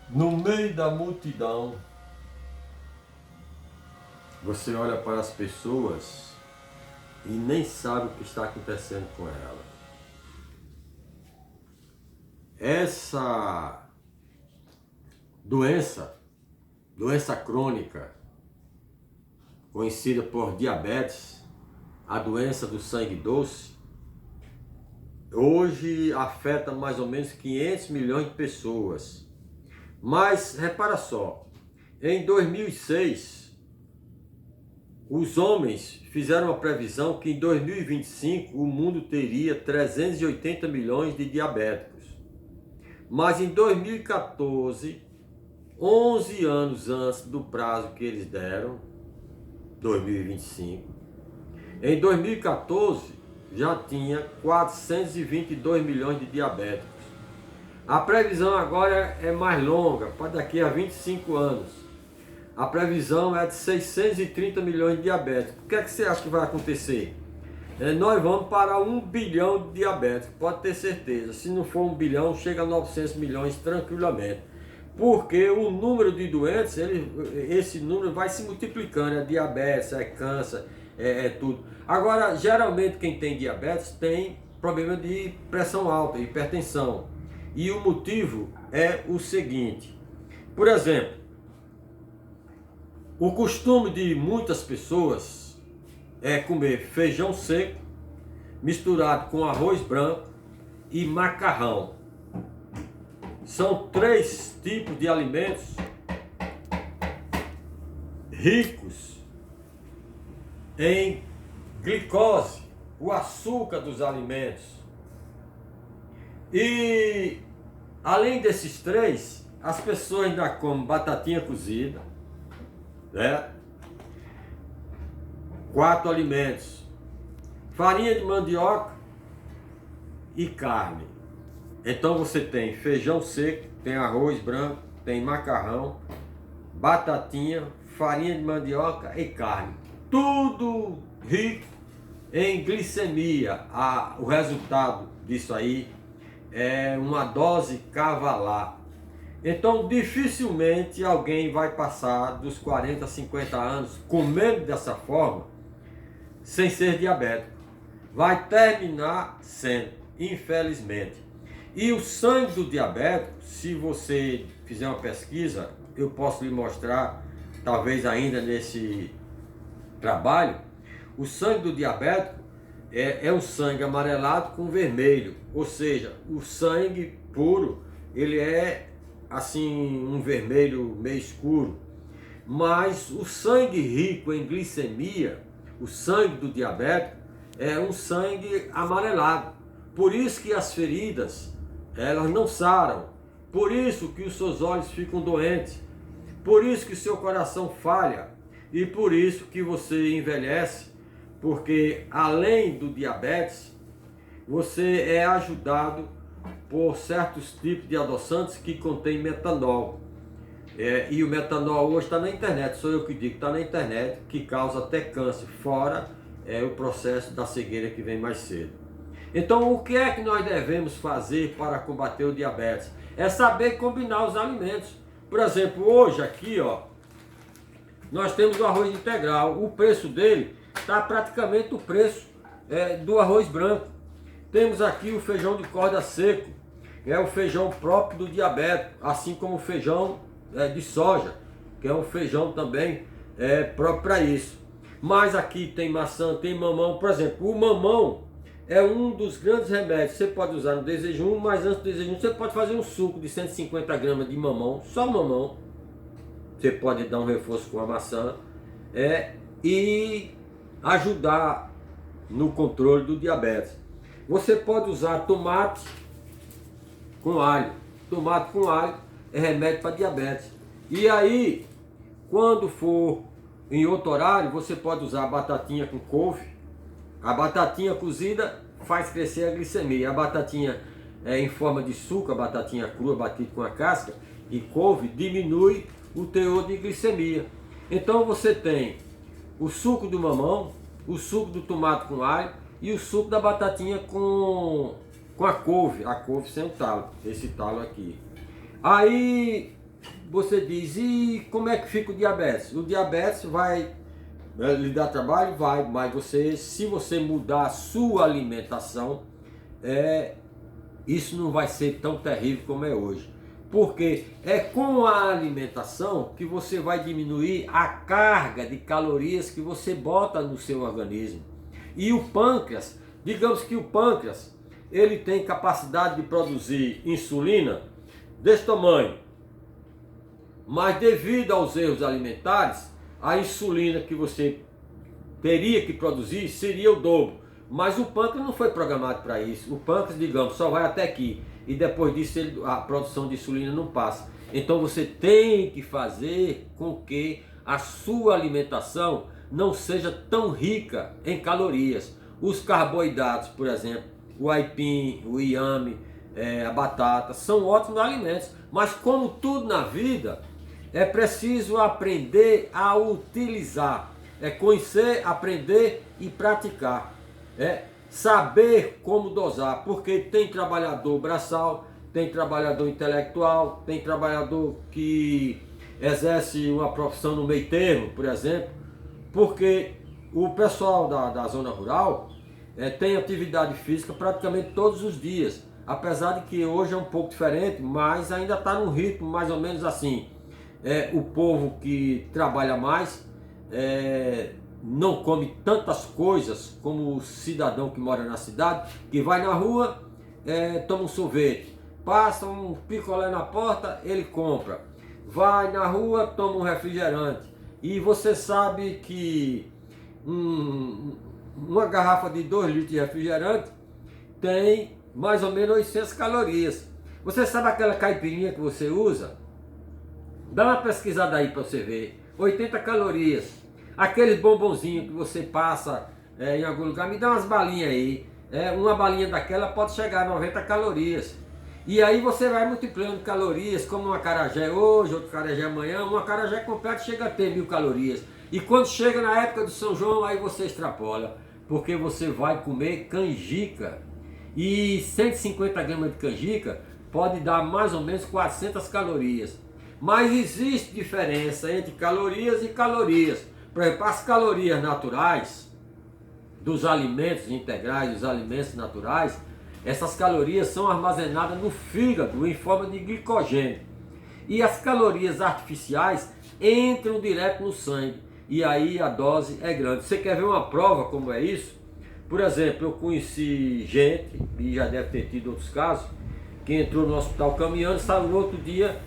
No meio da multidão, você olha para as pessoas e nem sabe o que está acontecendo com elas. Essa doença crônica, conhecida por diabetes, a doença do sangue doce, hoje afeta mais ou menos 500 milhões de pessoas. Mas repara só, em 2006, os homens fizeram uma previsão que em 2025 o mundo teria 380 milhões de diabéticos. Mas em 2014, 11 anos antes do prazo que eles deram, 2025, em 2014 já tinha 422 milhões de diabéticos. A previsão agora é mais longa, para daqui a 25 anos. A previsão é de 630 milhões de diabéticos. O que é que você acha que vai acontecer? Nós vamos para 1 bilhão de diabéticos, pode ter certeza. Se não for 1 bilhão, chega a 900 milhões tranquilamente. Porque o número de doentes, esse número vai se multiplicando. É diabetes, é câncer, é tudo. Agora, geralmente quem tem diabetes tem problema de pressão alta, hipertensão. E o motivo é o seguinte. Por exemplo, o costume de muitas pessoas é comer feijão seco misturado com arroz branco e macarrão. São 3 tipos de alimentos ricos em glicose, o açúcar dos alimentos. E além desses 3, as pessoas ainda comem batatinha cozida, né? 4 alimentos: farinha de mandioca e carne. Então você tem feijão seco, tem arroz branco, tem macarrão, batatinha, farinha de mandioca e carne. Tudo rico em glicemia. O resultado disso aí é uma dose cavalar. Então dificilmente alguém vai passar dos 40, 50 anos comendo dessa forma sem ser diabético. Vai terminar sendo, infelizmente. E o sangue do diabético, se você fizer uma pesquisa, eu posso lhe mostrar, talvez ainda nesse trabalho, o sangue do diabético é um sangue amarelado com vermelho, ou seja, o sangue puro, ele é assim um vermelho meio escuro. Mas o sangue rico em glicemia, o sangue do diabético, é um sangue amarelado. Por isso que as feridas, elas não saram. Por isso que os seus olhos ficam doentes. Por isso que o seu coração falha. E por isso que você envelhece. Porque além do diabetes, você é ajudado por certos tipos de adoçantes que contêm metanol. E o metanol hoje está na internet, sou eu que digo, está na internet, que causa até câncer, fora o processo da cegueira que vem mais cedo. Então o que é que nós devemos fazer para combater o diabetes? É saber combinar os alimentos. Por exemplo, hoje aqui, ó, nós temos o arroz integral, o preço dele está praticamente o preço do arroz branco. Temos aqui o feijão de corda seco, é o feijão próprio do diabético, assim como o feijão de soja, que é um feijão também próprio para isso. Mas aqui tem maçã, tem mamão. Por exemplo, o mamão é um dos grandes remédios. Você pode usar no desejum, mas antes do desejum você pode fazer um suco de 150 gramas de mamão, só mamão. Você pode dar um reforço com a maçã e ajudar no controle do diabetes. Você pode usar tomate com alho. Tomate com alho é remédio para diabetes. E aí, quando for em outro horário, você pode usar a batatinha com couve. A batatinha cozida faz crescer a glicemia. A batatinha em forma de suco, a batatinha crua batida com a casca e couve, diminui o teor de glicemia. Então você tem o suco do mamão, o suco do tomate com alho e o suco da batatinha com a couve sem o talo, esse talo aqui. Aí você diz, e como é que fica o diabetes? O diabetes vai lhe dar trabalho? Vai, mas você, se você mudar a sua alimentação, isso não vai ser tão terrível como é hoje. Porque é com a alimentação que você vai diminuir a carga de calorias que você bota no seu organismo. E o pâncreas, digamos que o pâncreas, ele tem capacidade de produzir insulina desse tamanho. Mas devido aos erros alimentares, a insulina que você teria que produzir seria o dobro. Mas o pâncreas não foi programado para isso. O pâncreas, digamos, só vai até aqui. E depois disso a produção de insulina não passa. Então você tem que fazer com que a sua alimentação não seja tão rica em calorias. Os carboidratos, por exemplo, o aipim, o inhame, a batata, são ótimos alimentos. Mas como tudo na vida, é preciso aprender a utilizar. É conhecer, aprender e praticar. Saber como dosar, porque tem trabalhador braçal, tem trabalhador intelectual, tem trabalhador que exerce uma profissão no meio termo, por exemplo, porque o pessoal da zona rural tem atividade física praticamente todos os dias, apesar de que hoje é um pouco diferente, mas ainda está num ritmo mais ou menos assim. O povo que trabalha mais não come tantas coisas como o cidadão que mora na cidade, que vai na rua, toma um sorvete, passa um picolé na porta, ele compra, vai na rua, toma um refrigerante. E você sabe que uma garrafa de 2 litros de refrigerante tem mais ou menos 800 calorias. Você sabe aquela caipirinha que você usa? Dá uma pesquisada aí para você ver. 80 calorias. Aquele bombonzinho que você passa em algum lugar, me dá umas balinhas aí. Uma balinha daquela pode chegar a 90 calorias. E aí você vai multiplicando calorias, como um acarajé hoje, outro acarajé amanhã. Um acarajé completo chega a ter 1000 calorias. E quando chega na época do São João, aí você extrapola. Porque você vai comer canjica. E 150 gramas de canjica pode dar mais ou menos 400 calorias. Mas existe diferença entre calorias e calorias. Por exemplo, as calorias naturais dos alimentos integrais, dos alimentos naturais, essas calorias são armazenadas no fígado em forma de glicogênio. E as calorias artificiais entram direto no sangue. E aí a dose é grande. Você quer ver uma prova como é isso? Por exemplo, eu conheci gente, e já deve ter tido outros casos, que entrou no hospital caminhando e saiu no outro dia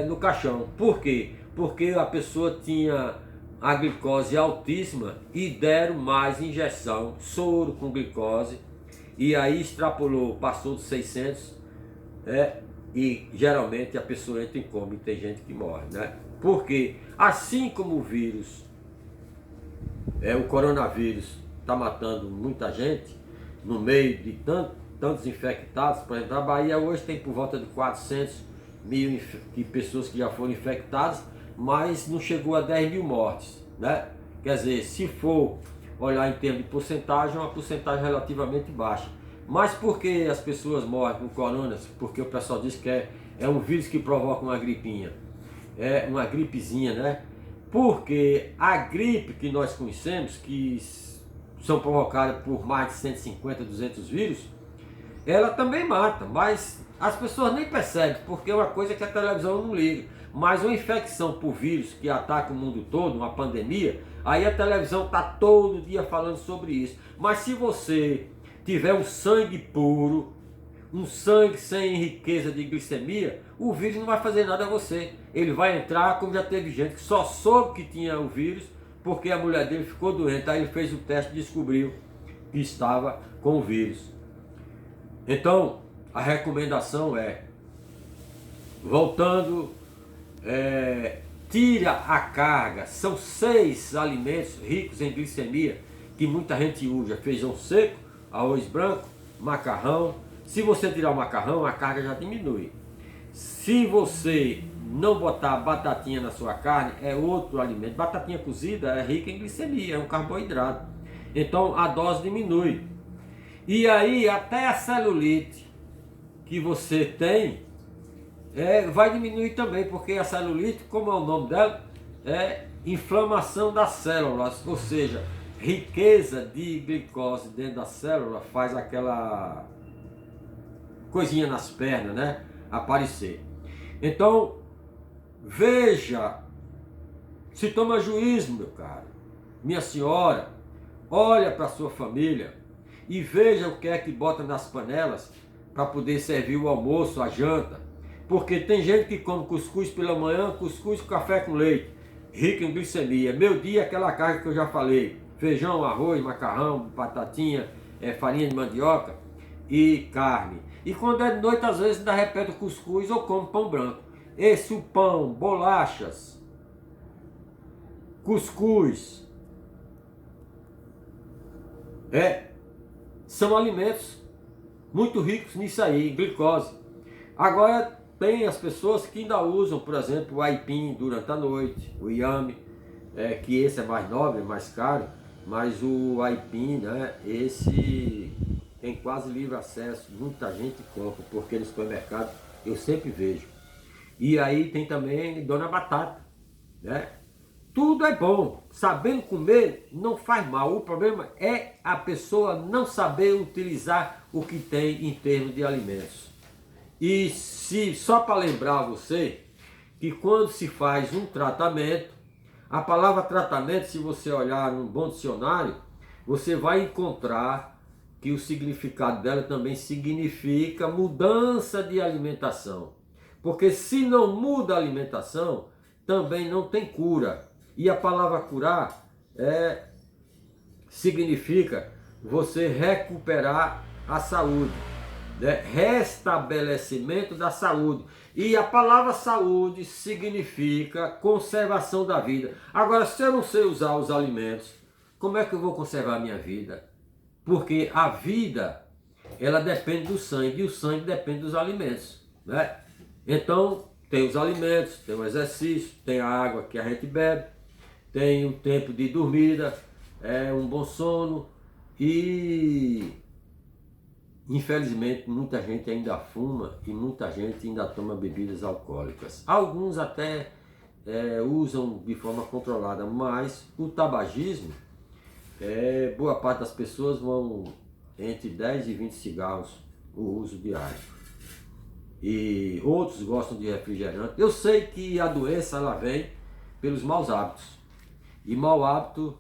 no caixão. Por quê? Porque a pessoa tinha a glicose altíssima e deram mais injeção, soro com glicose, e aí extrapolou, passou dos 600, e geralmente a pessoa entra em coma e tem gente que morre, né? Porque assim como o vírus, o coronavírus está matando muita gente, no meio de tantos infectados, por exemplo, a Bahia hoje tem por volta de 400 mil pessoas que já foram infectadas, mas não chegou a 10 mil mortes, né? Quer dizer, se for olhar em termos de porcentagem, é uma porcentagem relativamente baixa. Mas por que as pessoas morrem com corona? Porque o pessoal diz que é um vírus que provoca uma gripinha, uma gripezinha, né? Porque a gripe que nós conhecemos, que são provocadas por mais de 150, 200 vírus, ela também mata, mas as pessoas nem percebem, porque é uma coisa que a televisão não liga. Mas uma infecção por vírus que ataca o mundo todo, uma pandemia, aí a televisão está todo dia falando sobre isso. Mas se você tiver um sangue puro, um sangue sem riqueza de glicemia, o vírus não vai fazer nada a você. Ele vai entrar, como já teve gente que só soube que tinha o vírus porque a mulher dele ficou doente. Aí ele fez o teste e descobriu que estava com o vírus. Então, a recomendação voltando, tira a carga. São 6 alimentos ricos em glicemia que muita gente usa: feijão seco, arroz branco, macarrão. Se você tirar o macarrão, a carga já diminui. Se você não botar batatinha na sua carne, é outro alimento. Batatinha cozida é rica em glicemia, é um carboidrato. Então a dose diminui. E aí até a celulite que você tem, vai diminuir também, porque a celulite, como é o nome dela, é inflamação das células, ou seja, riqueza de glicose dentro da célula faz aquela coisinha nas pernas, né, aparecer. Então, veja, se toma juízo, meu caro, minha senhora, olha para a sua família e veja o que é que bota nas panelas para poder servir o almoço, a janta. Porque tem gente que come cuscuz pela manhã, cuscuz com café com leite, rico em glicemia. Meu dia é aquela carga que eu já falei, feijão, arroz, macarrão, batatinha, farinha de mandioca e carne. E quando é de noite, às vezes ainda repete o cuscuz ou come pão branco. Esse o pão, bolachas, cuscuz, são alimentos muito ricos nisso aí, em glicose. Agora tem as pessoas que ainda usam, por exemplo, o aipim durante a noite, o iame, que esse é mais nobre, mais caro, mas o aipim, né, esse tem quase livre acesso, muita gente compra, porque no supermercado eu sempre vejo. E aí tem também Dona Batata, né? Tudo é bom, sabendo comer não faz mal, o problema é a pessoa não saber utilizar o que tem em termos de alimentos. E só para lembrar você que quando se faz um tratamento, a palavra tratamento, se você olhar num bom dicionário, você vai encontrar que o significado dela também significa mudança de alimentação. Porque se não muda a alimentação, também não tem cura. E a palavra curar significa você recuperar a saúde, né? Restabelecimento da saúde. E a palavra saúde significa conservação da vida. Agora, se eu não sei usar os alimentos, como é que eu vou conservar a minha vida? Porque a vida, ela depende do sangue, e o sangue depende dos alimentos, né? Então, tem os alimentos, tem o exercício, tem a água que a gente bebe, tem o tempo de dormida, um bom sono e, infelizmente, muita gente ainda fuma e muita gente ainda toma bebidas alcoólicas. Alguns até usam de forma controlada, mas o tabagismo, boa parte das pessoas vão entre 10 e 20 cigarros o uso diário. E outros gostam de refrigerante. Eu sei que a doença ela vem pelos maus hábitos. E mau hábito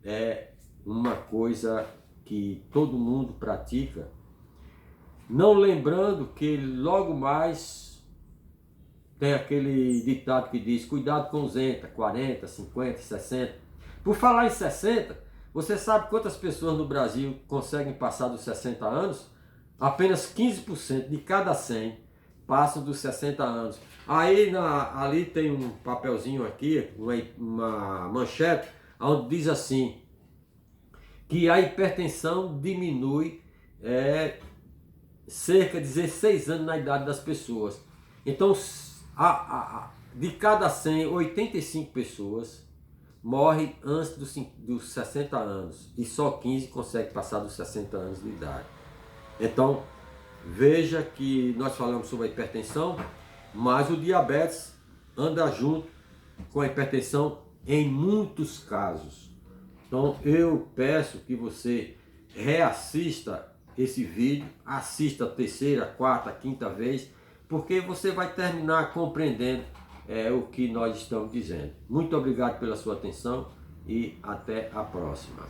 é uma coisa que todo mundo pratica, não lembrando que logo mais tem aquele ditado que diz: cuidado com os 40, 50, 60. Por falar em 60, você sabe quantas pessoas no Brasil conseguem passar dos 60 anos? Apenas 15% de cada 100 passam dos 60 anos. Aí ali tem um papelzinho aqui, uma manchete, onde diz assim, que a hipertensão diminui cerca de 16 anos na idade das pessoas. Então, de cada 100, 85 pessoas morrem antes dos 60 anos. E só 15 conseguem passar dos 60 anos de idade. Então, veja que nós falamos sobre a hipertensão, mas o diabetes anda junto com a hipertensão em muitos casos. Então eu peço que você reassista esse vídeo, assista a terceira, quarta, quinta vez, porque você vai terminar compreendendo o que nós estamos dizendo. Muito obrigado pela sua atenção e até a próxima.